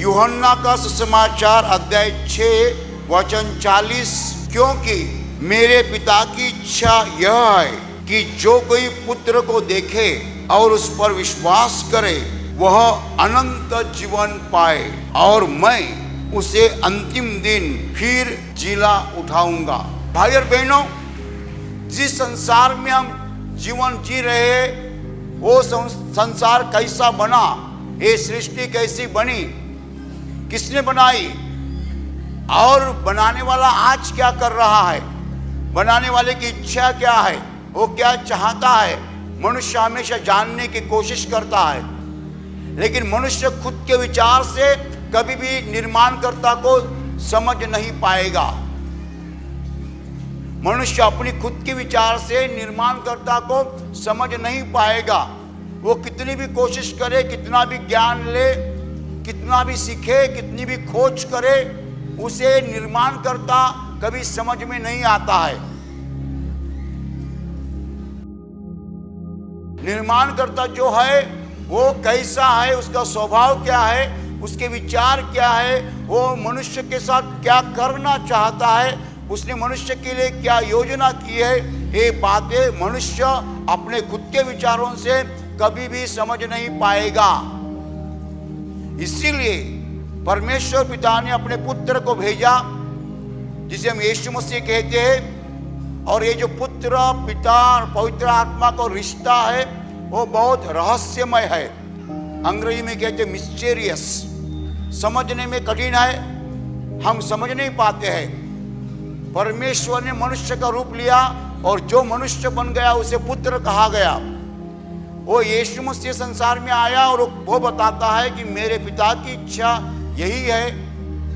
यूहन्ना का सुसमाचार अध्याय 6 वचन 40, क्योंकि मेरे पिता की इच्छा यह है कि जो कोई पुत्र को देखे और उस पर विश्वास करे वह अनंत जीवन पाए और मैं उसे अंतिम दिन फिर जिला उठाऊंगा। भाई और बहनों, जिस संसार में हम जीवन जी रहे हैं वो संसार कैसा बना, ये सृष्टि कैसी बनी, किसने बनाई और बनाने वाला आज क्या कर रहा है, बनाने वाले की इच्छा क्या है, वो क्या चाहता है, मनुष्य हमेशा जानने की कोशिश करता है। लेकिन मनुष्य खुद के विचार से कभी भी निर्माणकर्ता को समझ नहीं पाएगा। मनुष्य अपनी खुद के विचार से निर्माणकर्ता को समझ नहीं पाएगा। वो कितनी भी कोशिश करे, कितना भी ज्ञान ले, कितना भी सीखे, कितनी भी खोज करे, उसे निर्माणकर्ता कभी समझ में नहीं आता है। निर्माणकर्ता जो है वो कैसा है, उसका स्वभाव क्या है, उसके विचार क्या है, वो मनुष्य के साथ क्या करना चाहता है, उसने मनुष्य के लिए क्या योजना की है, ये बातें मनुष्य अपने खुद के विचारों से कभी भी समझ नहीं पाएगा। इसीलिए परमेश्वर पिता ने अपने पुत्र को भेजा, जिसे हम यीशु मसीह कहते हैं। और ये जो पुत्र, पिता और पवित्र आत्मा का रिश्ता है वो बहुत रहस्यमय है। अंग्रेजी में कहते हैं मिस्टीरियस, समझने में कठिन है, हम समझ नहीं पाते हैं। परमेश्वर ने मनुष्य का रूप लिया और जो मनुष्य बन गया उसे पुत्र कहा गया। वो यीशु मसीह संसार में आया और वो बताता है कि मेरे पिता की इच्छा यही है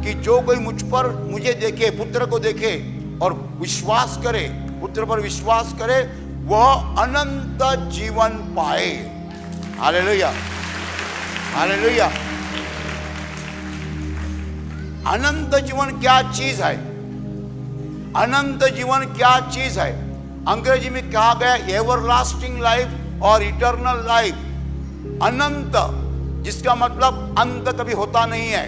कि जो कोई मुझे देखे, पुत्र को देखे और विश्वास करे, पुत्र पर विश्वास करे, वह अनंत जीवन पाए। Hallelujah, hallelujah. अनंत जीवन क्या चीज है? अनंत जीवन क्या चीज है? अंग्रेजी में कहा गया एवरलास्टिंग लाइफ और इटर्नल लाइफ। अनंत जिसका मतलब अंत कभी होता नहीं है।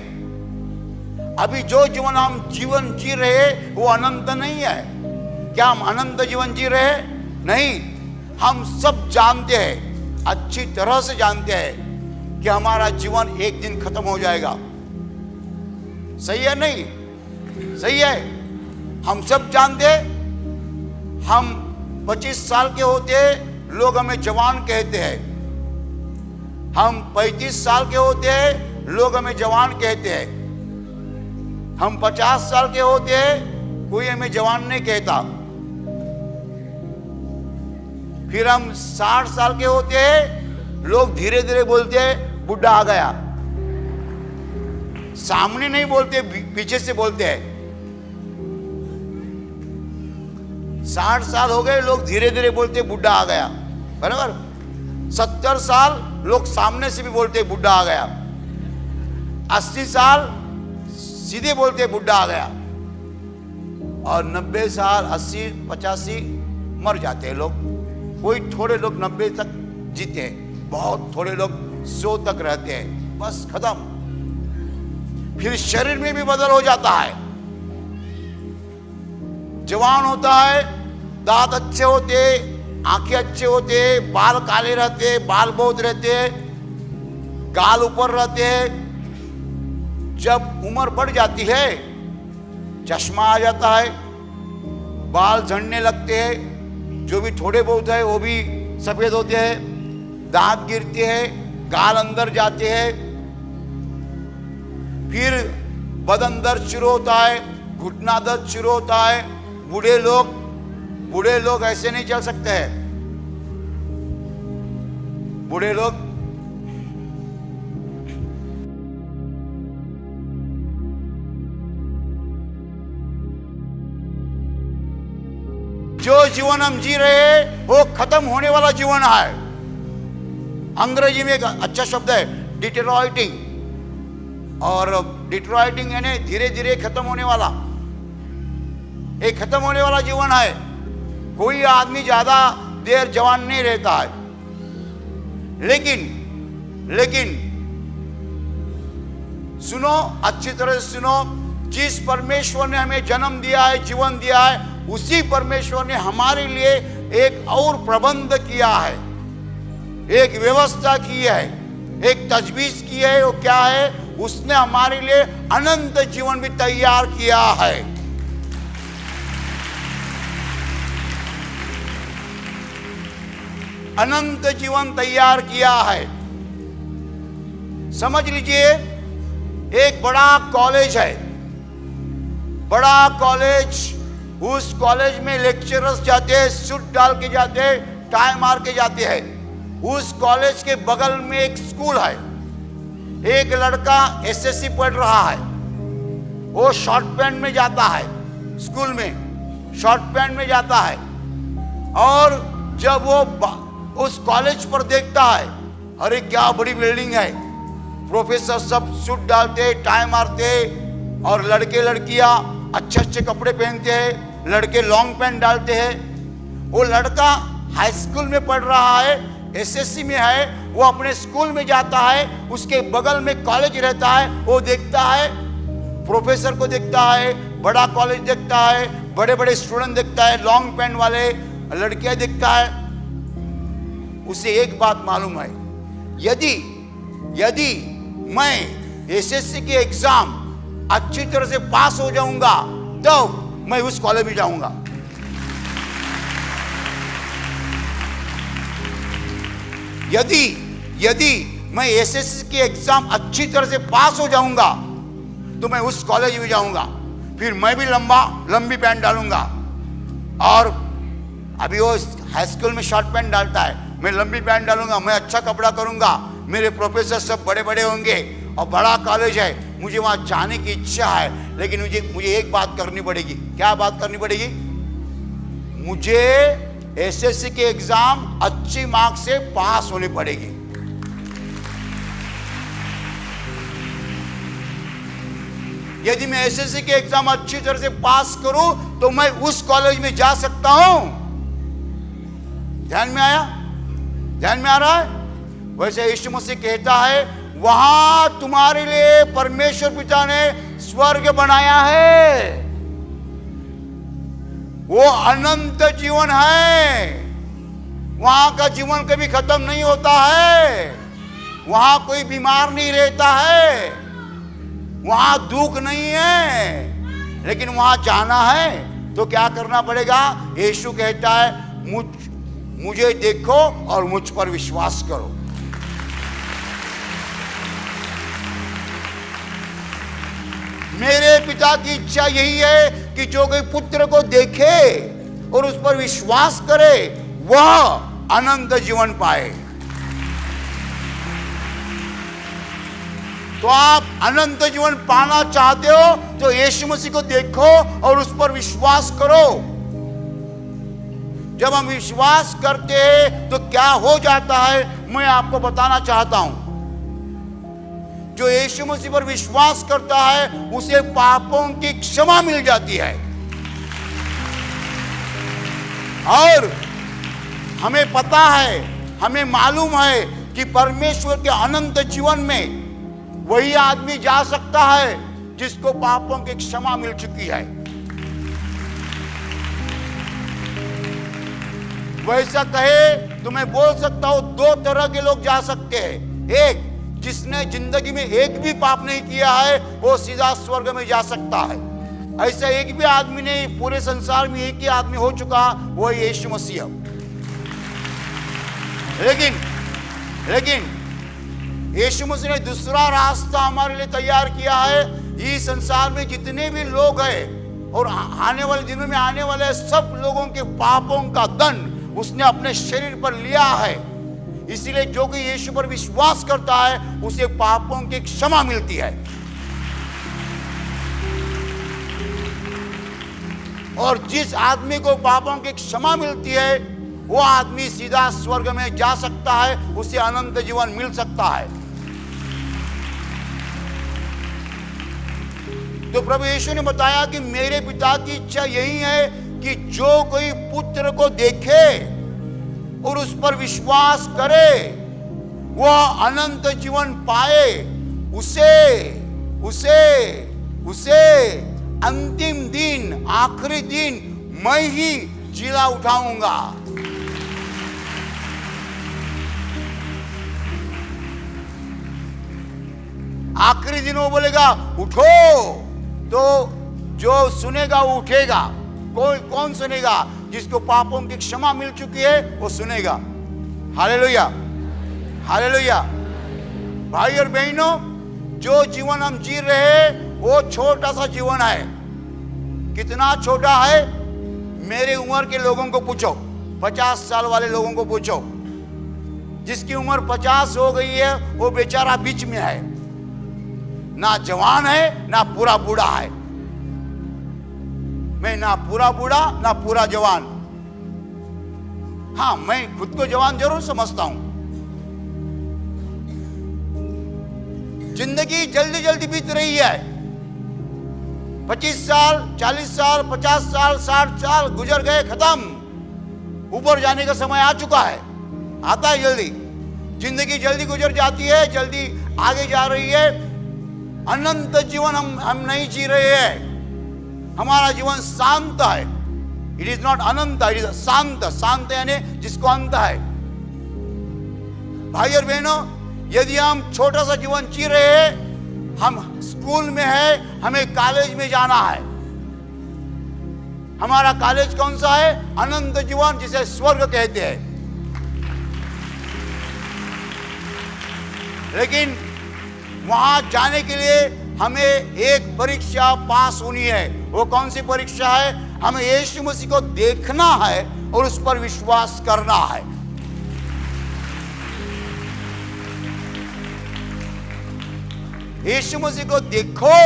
अभी जो जीवन हम जीवन जी रहे वो अनंत नहीं है। क्या हम अनंत जीवन जी रहे? नहीं। हम सब जानते हैं, अच्छी तरह से जानते हैं कि हमारा जीवन एक दिन खत्म हो जाएगा। सही है? नहीं सही है? हम सब जानते हैं। हम 25 साल के होते हैं, लोग हमें जवान कहते हैं। हम 35 साल के होते हैं, लोग हमें जवान कहते हैं। हम 50 साल के होते हैं, कोई हमें जवान नहीं कहता। फिर हम 60 साल के होते हैं, लोग धीरे धीरे बोलते हैं बुढ़ा आ गया। सामने नहीं बोलते, पीछे से बोलते हैं। 60 साल हो गए, लोग धीरे धीरे बोलते बुढ़ा आ गया, बराबर। 70 साल लोग सामने से भी बोलते बुढ़ा आ गया। 80 साल सीधे बोलते बुढ़ा आ गया। और 90 साल 80 85 मर जाते हैं लोग। कोई थोड़े लोग 90 तक जीते हैं, बहुत थोड़े लोग 100 तक रहते हैं, बस खत्म। फिर शरीर में भी बदल हो जाता है। जवान होता है, दांत अच्छे होते, आंखें अच्छे होते, बाल काले रहते, बाल बहुत रहते, गाल ऊपर रहते। जब उम्र बढ़ जाती है, चश्मा आ जाता है, बाल झड़ने लगते हैं, जो भी थोड़े बहुत है वो भी सफेद होते हैं, दांत गिरते हैं, गाल अंदर जाते हैं, फिर बदन दर्द शुरू होता है, घुटना दर्द शुरू होता है। बूढ़े लोग ऐसे नहीं चल सकते हैं। बूढ़े लोग जो जीवन हम जी रहे हैं वो खत्म होने वाला जीवन है। अंग्रेजी में एक अच्छा शब्द है डिटेरॉइटिंग, और डिटेरॉइटिंग यानी धीरे धीरे खत्म होने वाला। एक खत्म होने वाला जीवन है। कोई आदमी ज्यादा देर जवान नहीं रहता है, लेकिन सुनो, अच्छी तरह से सुनो। जिस परमेश्वर ने हमें जन्म दिया है, जीवन दिया है, उसी परमेश्वर ने हमारे लिए एक और प्रबंध किया है, एक व्यवस्था की है, एक तजवीज की है। वो क्या है? उसने हमारे लिए अनंत जीवन भी तैयार किया है। अनंत जीवन तैयार किया है। समझ लीजिए, एक बड़ा कॉलेज है, बड़ा कॉलेज। उस कॉलेज में लेक्चरर्स जाते हैं, सूट डाल के जाते हैं, टाई मार के जाते हैं। उस कॉलेज के बगल में एक स्कूल है। एक लड़का एसएससी पढ़ रहा है, वो शॉर्ट पैंट में जाता है, स्कूल में शॉर्ट पैंट में जाता है। और जब वो उस कॉलेज पर देखता है, अरे क्या बड़ी बिल्डिंग है, प्रोफेसर सब सूट डालते, टाई मारते, और लड़के लड़कियां अच्छे अच्छे कपड़े पहनते हैं, लड़के लॉन्ग पैंट डालते हैं। वो लड़का हाई स्कूल में पढ़ रहा है, एसएससी में है, वो अपने स्कूल में जाता है, उसके बगल में कॉलेज रहता है। वो देखता है, प्रोफेसर को देखता है, बड़ा कॉलेज देखता है, बड़े बड़े स्टूडेंट देखता है, लॉन्ग पैंट वाले लड़कियां देखता है। उसे एक बात मालूम है, यदि मैं एसएससी के एग्जाम अच्छी तरह से पास हो जाऊंगा तो मैं उस कॉलेज में जाऊंगा। यदि मैं एसएससी के एग्जाम अच्छी तरह से पास हो जाऊंगा तो मैं उस कॉलेज में जाऊंगा। फिर मैं भी लंबी पैंट डालूंगा। और अभी वो हाई स्कूल में शॉर्ट पैंट डालता है, मैं लंबी पैंट डालूंगा, मैं अच्छा कपड़ा करूंगा, मेरे प्रोफेसर सब बड़े बड़े होंगे और बड़ा कॉलेज है, मुझे वहां जाने की इच्छा है। लेकिन मुझे एक बात करनी पड़ेगी। क्या बात करनी पड़ेगी? मुझे एसएससी के एग्जाम अच्छी मार्क से पास होनी पड़ेगी। यदि मैं एसएससी के एग्जाम अच्छी तरह से पास करूं तो मैं उस कॉलेज में जा सकता हूं। ध्यान में आया? ध्यान में आ रहा है? वैसे यीशु मसीह कहता है, वहां तुम्हारे लिए परमेश्वर पिता ने स्वर्ग बनाया है, वो अनंत जीवन है। वहां का जीवन कभी खत्म नहीं होता है, वहां कोई बीमार नहीं रहता है, वहां दुख नहीं है। लेकिन वहां जाना है तो क्या करना पड़ेगा? यीशु कहता है, मुझे देखो और मुझ पर विश्वास करो। मेरे पिता की इच्छा यही है कि जो कोई पुत्र को देखे और उस पर विश्वास करे वह अनंत जीवन पाए। तो आप अनंत जीवन पाना चाहते हो तो यीशु मसीह को देखो और उस पर विश्वास करो। जब हम विश्वास करते हैं तो क्या हो जाता है, मैं आपको बताना चाहता हूं। जो यीशु मसीह पर विश्वास करता है उसे पापों की क्षमा मिल जाती है। और हमें पता है, हमें मालूम है कि परमेश्वर के अनंत जीवन में वही आदमी जा सकता है जिसको पापों की क्षमा मिल चुकी है। वैसा कहे तो मैं बोल सकता हूं, दो तरह के लोग जा सकते हैं। एक, जिसने जिंदगी में एक भी पाप नहीं किया है, वो सीधा स्वर्ग में जा सकता है। ऐसा एक भी आदमी नहीं, पूरे संसार में एक ही आदमी हो चुका, वो यीशु मसीह। लेकिन यीशु मसीह ने दूसरा रास्ता हमारे लिए तैयार किया है। इस संसार में जितने भी लोग हैं और आने वाले दिनों में आने वाले सब लोगों के पापों का दंड उसने अपने शरीर पर लिया है। इसीलिए जो कोई यीशु पर विश्वास करता है उसे पापों की क्षमा मिलती है। और जिस आदमी को पापों की क्षमा मिलती है वो आदमी सीधा स्वर्ग में जा सकता है, उसे अनंत जीवन मिल सकता है। तो प्रभु यीशु ने बताया कि मेरे पिता की इच्छा यही है कि जो कोई पुत्र को देखे और उस पर विश्वास करे वह अनंत जीवन पाए। उसे अंतिम दिन, आखिरी दिन मैं ही जिला उठाऊंगा। आखिरी दिन वो बोलेगा उठो, तो जो सुनेगा वो उठेगा। कौन सुनेगा? जिसको पापों की क्षमा मिल चुकी है वो सुनेगा। Hallelujah, hallelujah. भाई और बहनों, जो जीवन हम जी रहे हैं वो छोटा सा जीवन है। कितना छोटा है? मेरे उम्र के लोगों को पूछो, 50 साल वाले लोगों को पूछो। जिसकी उम्र 50 हो गई है वो बेचारा बीच में है, ना जवान है ना पूरा बूढ़ा है। मैं ना पूरा बूढ़ा ना पूरा जवान। हाँ, मैं खुद को जवान जरूर समझता हूं। जिंदगी जल्दी जल्दी बीत रही है। 25 साल, 40 साल, 50 साल, 60 साल गुजर गए, खत्म। ऊपर जाने का समय आ चुका है, आता है जल्दी। जिंदगी जल्दी गुजर जाती है, जल्दी आगे जा रही है। अनंत जीवन हम नहीं जी रहे हैं। हमारा जीवन शांत है। It is not Anant, it is शांत। शांत यानी जिसको अंत है। भाई और बहनों, यदि हम छोटा सा जीवन जी रहे हैं, हम स्कूल में है, हमें कॉलेज में जाना है। हमारा कॉलेज कौन सा है? अनंत जीवन, जिसे स्वर्ग कहते हैं। लेकिन वहां जाने के लिए हमें एक परीक्षा पास होनी है। वो कौन सी परीक्षा है? हमें यीशु मसीह को देखना है और उस पर विश्वास करना है। यीशु मसीह को देखो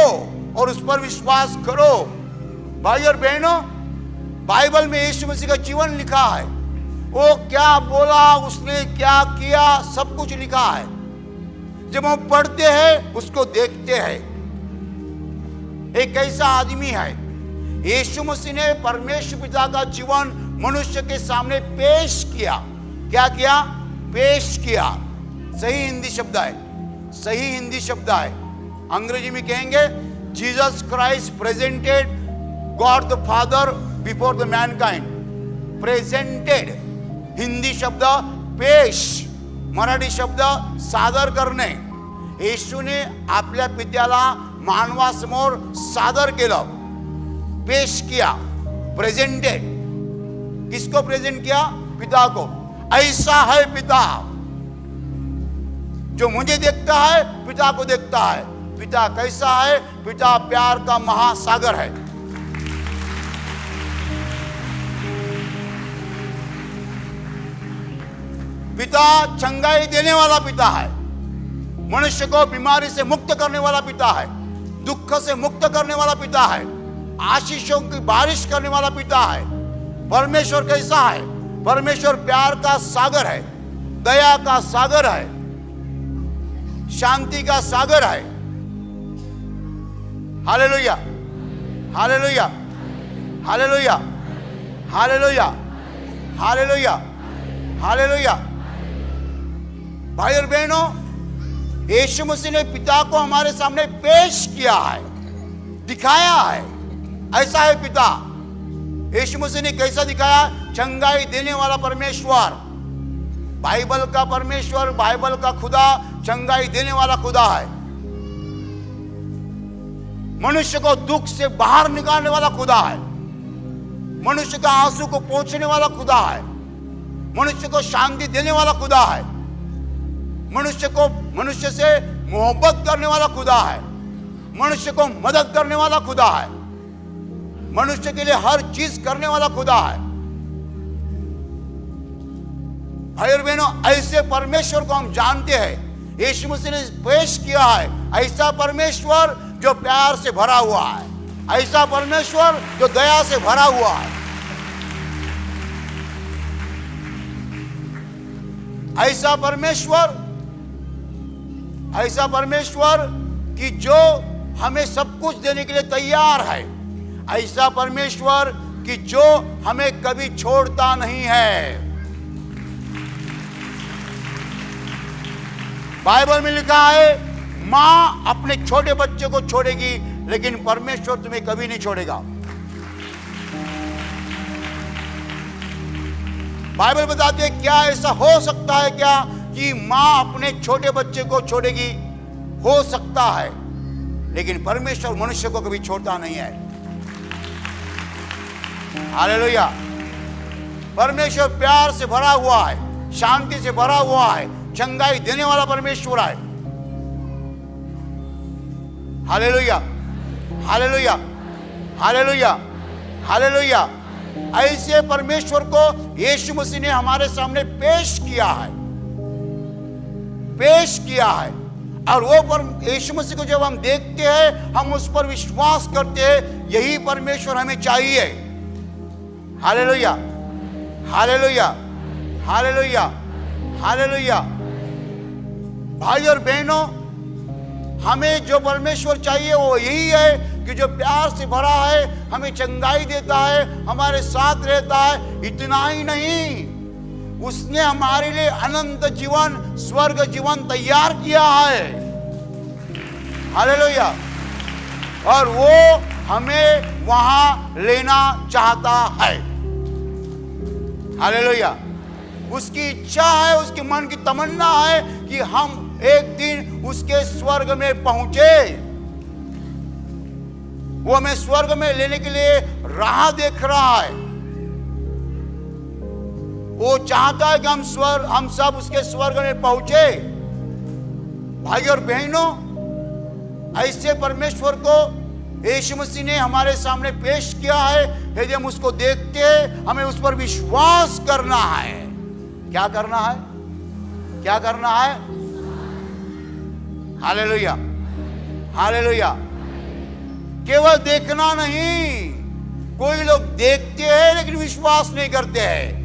और उस पर विश्वास करो। भाई और बहनों, बाइबल में यीशु मसीह का जीवन लिखा है। वो क्या बोला, उसने क्या किया, सब कुछ लिखा है। जब हम पढ़ते हैं, उसको देखते हैं, एक ऐसा आदमी है। यीशु मसीह ने परमेश्वर पिता का जीवन मनुष्य के सामने पेश किया। क्या किया? पेश किया। सही हिंदी शब्द है, सही हिंदी शब्द है। अंग्रेजी में कहेंगे Jesus Christ presented God the father before the Mankind. Presented Hindi शब्द पेश, मराठी शब्द सादर करणे। येशूने आपल्या पित्याला मानवासमोर सादर केलं, पेश किया, प्रेजेंटेड। किसको प्रेजेंट किया? पिता को। ऐसा है पिता, जो मुझे देखता है पिता को देखता है। पिता कैसा है? पिता प्यार का महासागर है। पिता चंगाई देने वाला पिता है। मनुष्य को बीमारी से मुक्त करने वाला पिता है, दुख से मुक्त करने वाला पिता है, आशीषों की बारिश करने वाला पिता है। परमेश्वर कैसा है? परमेश्वर प्यार का सागर है, दया का सागर है, शांति का सागर है। Hallelujah, hallelujah, hallelujah, hallelujah, hallelujah, hallelujah. भाई और बहनों, यीशु मसीह ने पिता को हमारे सामने पेश किया है, दिखाया है। ऐसा है पिता। यीशु मसीह ने कैसा दिखाया? चंगाई देने वाला परमेश्वर। बाइबल का परमेश्वर, बाइबल का खुदा चंगाई देने वाला खुदा है। मनुष्य को दुख से बाहर निकालने वाला खुदा है। मनुष्य का आंसू को पोंछने वाला खुदा है। मनुष्य को शांति देने वाला खुदा है। मनुष्य से मोहब्बत करने वाला खुदा है। मनुष्य को मदद करने वाला खुदा है। मनुष्य के लिए हर चीज करने वाला खुदा है। भाई और बहनों, ऐसे परमेश्वर को हम जानते हैं। यीशु मसीह ने पेश किया है ऐसा परमेश्वर जो प्यार से भरा हुआ है, ऐसा परमेश्वर जो दया से भरा हुआ है, ऐसा परमेश्वर कि जो हमें सब कुछ देने के लिए तैयार है, ऐसा परमेश्वर कि जो हमें कभी छोड़ता नहीं है। बाइबल में लिखा है, माँ अपने छोटे बच्चे को छोड़ेगी, लेकिन परमेश्वर तुम्हें कभी नहीं छोड़ेगा। बाइबल बताती है, क्या ऐसा हो सकता है क्या कि माँ अपने छोटे बच्चे को छोड़ेगी? हो सकता है, लेकिन परमेश्वर मनुष्य को कभी छोड़ता नहीं है। हालेलुया। परमेश्वर प्यार से भरा हुआ है, शांति से भरा हुआ है, चंगाई देने वाला परमेश्वर है। Hallelujah, hallelujah, hallelujah, hallelujah. ऐसे परमेश्वर को यीशु मसीह ने हमारे सामने पेश किया है, पेश किया है। और वो यीशु मसीह को जब हम देखते हैं, हम उस पर विश्वास करते हैं। यही परमेश्वर हमें चाहिए। Hallelujah, hallelujah, hallelujah, hallelujah. भाई और बहनों, हमें जो परमेश्वर चाहिए वो यही है कि जो प्यार से भरा है, हमें चंगाई देता है, हमारे साथ रहता है। इतना ही नहीं, उसने हमारे लिए अनंत जीवन, स्वर्ग जीवन तैयार किया है। हालेलुया। और वो हमें वहां लेना चाहता है। हालेलुया। उसकी इच्छा है, उसके मन की तमन्ना है कि हम एक दिन उसके स्वर्ग में पहुंचे। वो हमें स्वर्ग में लेने के लिए राह देख रहा है। वो चाहता है कि हम सब उसके स्वर्ग में पहुंचे। भाई और बहनों, ऐसे परमेश्वर को यीशु मसीह ने हमारे सामने पेश किया है। यदि हम उसको देखते हैं, हमें उस पर विश्वास करना है। क्या करना है? क्या करना है? Hallelujah, hallelujah. केवल देखना नहीं। कोई लोग देखते हैं लेकिन विश्वास नहीं करते हैं।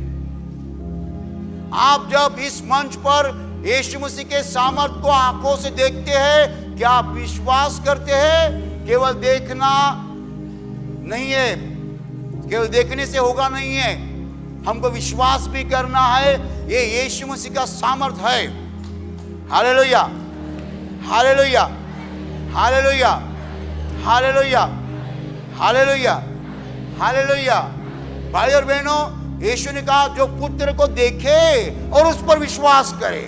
आप जब इस मंच पर यीशु मसीह के सामर्थ को आंखों से देखते हैं, क्या आप विश्वास करते हैं? केवल देखना नहीं है, केवल देखने से होगा नहीं है। हमको विश्वास भी करना है। ये यीशु मसीह का सामर्थ है। Hallelujah, hallelujah, hallelujah, hallelujah, hallelujah, hallelujah. भाई और बहनों, यीशु ने कहा, जो पुत्र को देखे और उस पर विश्वास करे,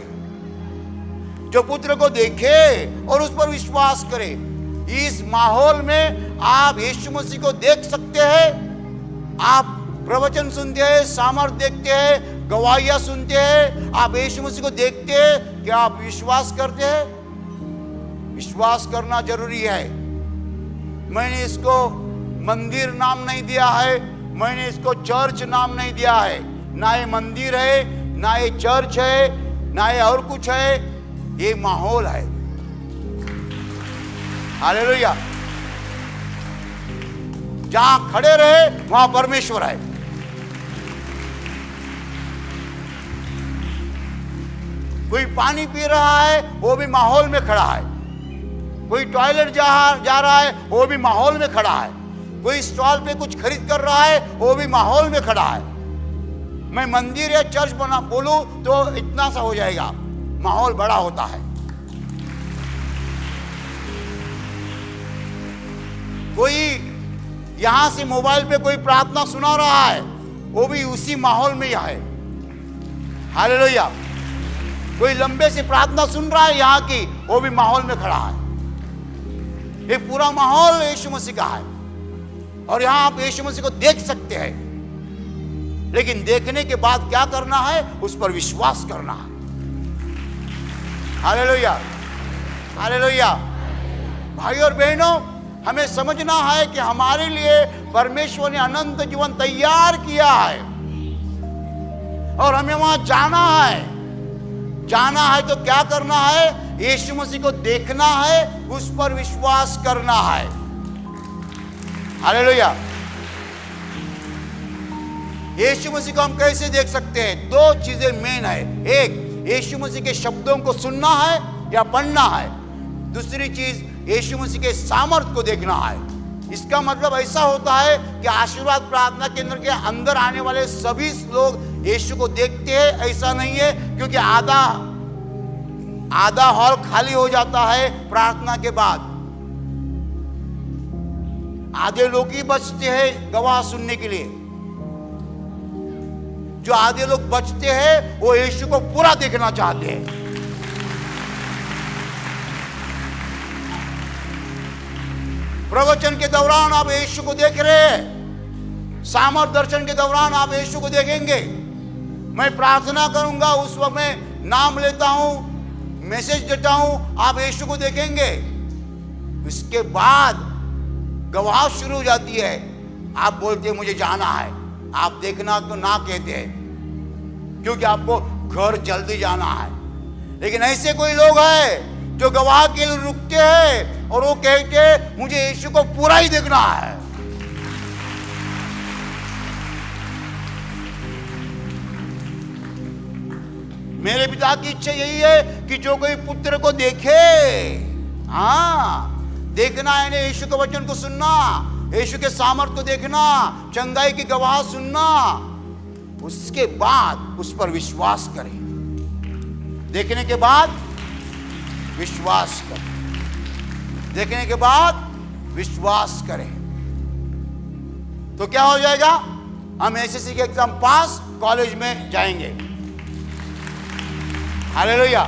जो पुत्र को देखे और उस पर विश्वास करे। इस माहौल में आप यीशु मसीह को देख सकते हैं। आप प्रवचन सुनते हैं, सामर्थ देखते हैं, गवाहियां सुनते हैं, आप यीशु मसीह को देखते हैं। क्या आप विश्वास करते हैं? विश्वास करना जरूरी है। मैंने इसको मंदिर नाम नहीं दिया है, मैंने इसको चर्च नाम नहीं दिया है। ना ये मंदिर है, ना ये चर्च है, ना ये और कुछ है। ये माहौल है। हालेलुया। जहां खड़े रहे वहां परमेश्वर है। कोई पानी पी रहा है, वो भी माहौल में खड़ा है। कोई टॉयलेट जा रहा है, वो भी माहौल में खड़ा है। कोई स्टॉल पे कुछ खरीद कर रहा है, वो भी माहौल में खड़ा है। मैं मंदिर या चर्च बना बोलूं तो इतना सा हो जाएगा, माहौल बड़ा होता है। कोई यहां से मोबाइल पे कोई प्रार्थना सुना रहा है, वो भी उसी माहौल में ही है। हालेलुया। कोई लंबे से प्रार्थना सुन रहा है यहाँ की, वो भी माहौल में खड़ा है। ये पूरा माहौल यीशु मसीह का है। और यहां आप यीशु मसीह को देख सकते हैं, लेकिन देखने के बाद क्या करना है? उस पर विश्वास करना है। Hallelujah, hallelujah. भाई और बहनों, हमें समझना है कि हमारे लिए परमेश्वर ने अनंत जीवन तैयार किया है और हमें वहां जाना है। जाना है तो क्या करना है? यीशु मसीह को देखना है, उस पर विश्वास करना है। हालेलुया। यीशु मसीह को हम कैसे देख सकते हैं? दो चीजें मेन है। एक, यीशु मसीह के शब्दों को सुनना है या पढ़ना है। दूसरी चीज, यीशु मसीह के सामर्थ को देखना है। इसका मतलब ऐसा होता है कि आशीर्वाद प्रार्थना केंद्र के अंदर आने वाले सभी लोग यीशु को देखते हैं, ऐसा नहीं है। क्योंकि आधा आधा हॉल खाली हो जाता है प्रार्थना के बाद। आधे लोग ही बचते हैं गवाह सुनने के लिए। जो आधे लोग बचते हैं वो यीशु को पूरा देखना चाहते हैं। प्रवचन के दौरान आप यीशु को देख रहे हैं, सामर्थ दर्शन के दौरान आप यीशु को देखेंगे। मैं प्रार्थना करूंगा, उस वक्त मैं नाम लेता हूं, मैसेज देता हूं, आप यीशु को देखेंगे। इसके बाद गवाह शुरू हो जाती है। आप बोलते हैं मुझे जाना है, आप देखना तो ना कहते हैं क्योंकि आपको घर जल्दी जाना है। लेकिन ऐसे कोई लोग हैं जो गवाह के लिए रुकते हैं और वो कहते हैं मुझे यीशु को पूरा ही देखना है। मेरे पिता की इच्छा यही है कि जो कोई पुत्र को देखे, देखना है ना, यीशु के वचन को सुनना, यीशु के सामर्थ को देखना, चंगाई की गवाह सुनना, उसके बाद उस पर विश्वास करें। देखने के बाद विश्वास करें, देखने के बाद विश्वास करें, तो क्या हो जाएगा? हम एसएससी के एग्जाम पास, कॉलेज में जाएंगे। हालेलुया।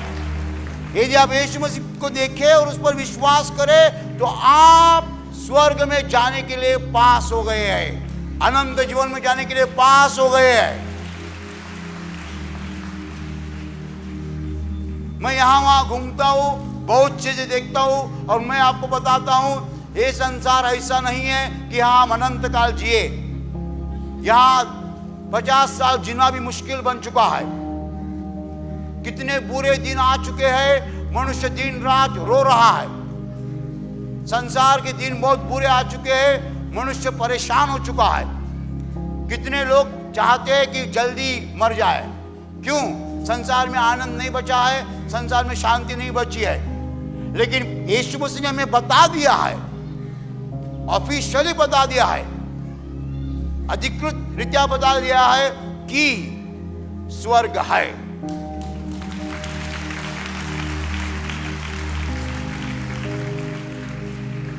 यदि आप यीशु मसीह को देखें और उस पर विश्वास करें तो आप स्वर्ग में जाने के लिए पास हो गए हैं, अनंत जीवन में जाने के लिए पास हो गए हैं। मैं यहां वहां घूमता हूं, बहुत चीजें देखता हूं और मैं आपको बताता हूं ये संसार ऐसा नहीं है कि यहां हम अनंत काल जिए। यहां 50 साल जीना भी मुश्किल बन चुका है। कितने बुरे दिन आ चुके हैं, मनुष्य दिन रात रो रहा है। संसार के दिन बहुत बुरे आ चुके हैं, मनुष्य परेशान हो चुका है। कितने लोग चाहते हैं कि जल्दी मर जाए। क्यों? संसार में आनंद नहीं बचा है, संसार में शांति नहीं बची है। लेकिन यीशु मसीह ने हमें बता दिया है, ऑफिशियली बता दिया है, अधिकृत रीत्या बता दिया है कि स्वर्ग है।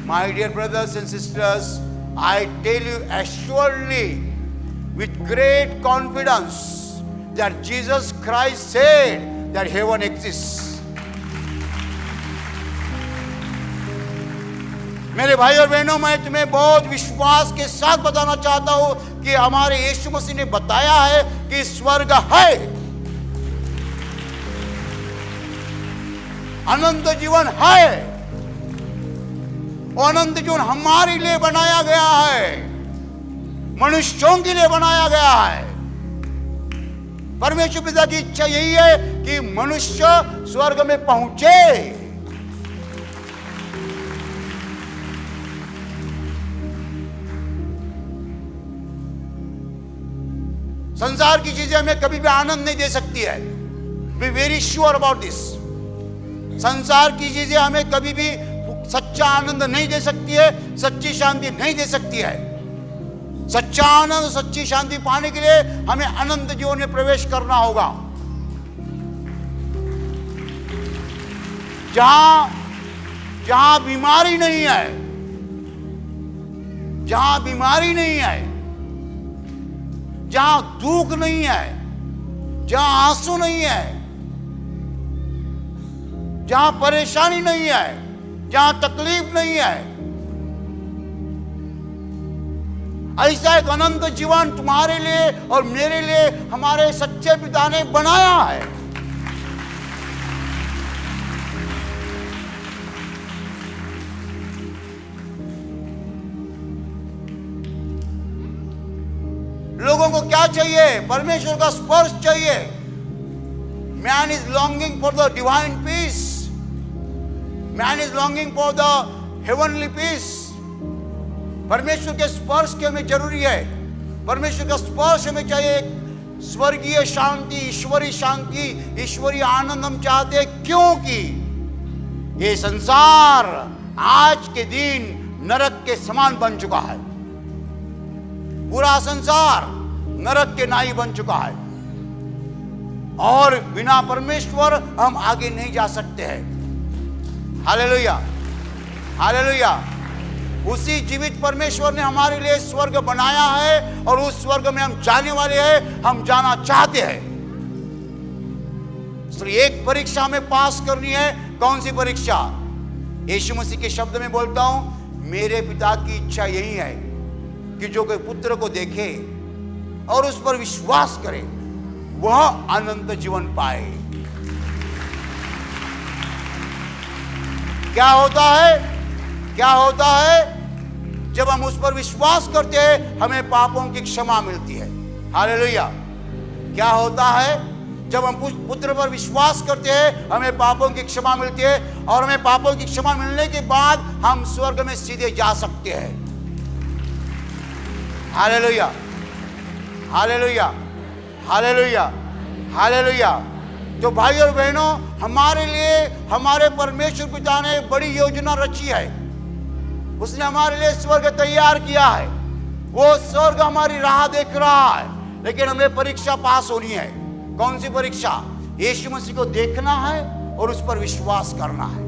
My dear brothers and sisters, I tell you assuredly with great confidence that Jesus Christ said that heaven exists. मेरे भाई और बहनों, मैं तुम्हें बहुत विश्वास के साथ बताना चाहता हूं कि हमारे यीशु मसीह ने बताया है कि स्वर्ग है, अनंत जीवन है। अनंत जीवन हमारे लिए बनाया गया है, मनुष्यों के लिए बनाया गया है। परमेश्वर पिता की इच्छा यही है कि मनुष्य स्वर्ग में पहुंचे। संसार की चीजें हमें कभी भी आनंद नहीं दे सकती है। Be very sure about this. संसार की चीजें हमें कभी भी सच्चा आनंद नहीं दे सकती है, सच्ची शांति नहीं दे सकती है। सच्चा आनंद, सच्ची शांति पाने के लिए हमें अनंत जीवन में प्रवेश करना होगा, जहां बीमारी नहीं है, जहां बीमारी नहीं है, जहां दुख नहीं है, जहां आंसू नहीं है, जहां परेशानी नहीं है, जहां तकलीफ नहीं है। ऐसा एक अनंत जीवन तुम्हारे लिए और मेरे लिए हमारे सच्चे पिता ने बनाया है। लोगों को क्या चाहिए? परमेश्वर का स्पर्श चाहिए। Man is longing for the divine peace, man is longing for the heavenly peace. परमेश्वर के स्पर्श के हमें जरूरी है। परमेश्वर का स्पर्श हमें चाहिए। स्वर्गीय शांति, ईश्वरीय शांति, ईश्वरीय आनंद हम चाहते हैं, क्योंकि ये संसार आज के दिन नरक के समान बन चुका है। पूरा संसार नरक के नाई बन चुका है। और बिना परमेश्वर हम आगे नहीं जा सकते हैं। Hallelujah, hallelujah. उसी जीवित परमेश्वर ने हमारे लिए स्वर्ग बनाया है और उस स्वर्ग में हम जाने वाले हैं, हम जाना चाहते हैं। इसलिए एक परीक्षा में पास करनी है। कौन सी परीक्षा? यीशु मसीह के शब्द में बोलता हूं, मेरे पिता की इच्छा यही है कि जो कोई पुत्र को देखे और उस पर विश्वास करे वह अनंत जीवन पाए। क्या होता है? क्या होता है? जब हम उस पर विश्वास करते हैं हमें पापों की क्षमा मिलती है। हालेलुया। क्या होता है? जब हम पुत्र पर विश्वास करते हैं हमें पापों की क्षमा मिलती है और हमें पापों की क्षमा मिलने के बाद हम स्वर्ग में सीधे जा सकते हैं। Hallelujah, hallelujah, hallelujah, hallelujah. तो भाई और बहनों, हमारे लिए हमारे परमेश्वर पिता ने बड़ी योजना रची है। उसने हमारे लिए स्वर्ग तैयार किया है। वो स्वर्ग हमारी राह देख रहा है, लेकिन हमें परीक्षा पास होनी है। कौन सी परीक्षा? यीशु मसीह को देखना है और उस पर विश्वास करना है।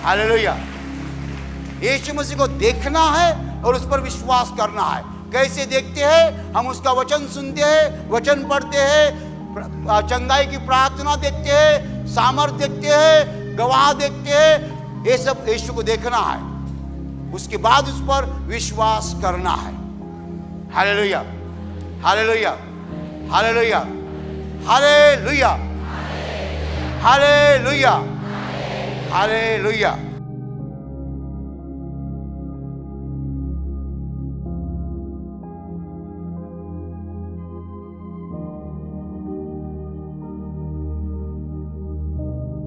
हालेलुया। यीशु मसीह को देखना है और उस पर विश्वास करना है। कैसे देखते हैं? हम उसका वचन सुनते हैं, वचन पढ़ते हैं, चंगाई की प्रार्थना देखते हैं, सामर्थ्य देखते हैं, गवाह देखते हैं। ये सब यीशु को देखना है, उसके बाद उस पर विश्वास करना है। Hallelujah, hallelujah, hallelujah, hallelujah, hallelujah, hallelujah.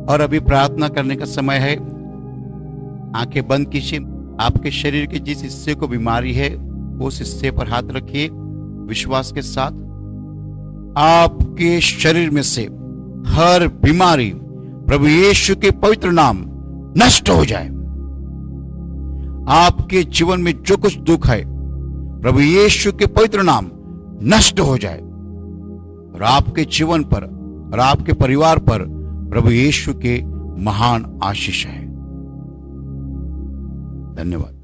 और अभी प्रार्थना करने का समय है। आंखें बंद कीजिए। आपके शरीर के जिस हिस्से को बीमारी है उस हिस्से पर हाथ रखिए विश्वास के साथ। आपके शरीर में से हर बीमारी प्रभु यीशु के पवित्र नाम नष्ट हो जाए। आपके जीवन में जो कुछ दुख है प्रभु यीशु के पवित्र नाम नष्ट हो जाए और आपके जीवन पर और आपके परिवार पर प्रभु यीशु के महान आशीष है। धन्यवाद।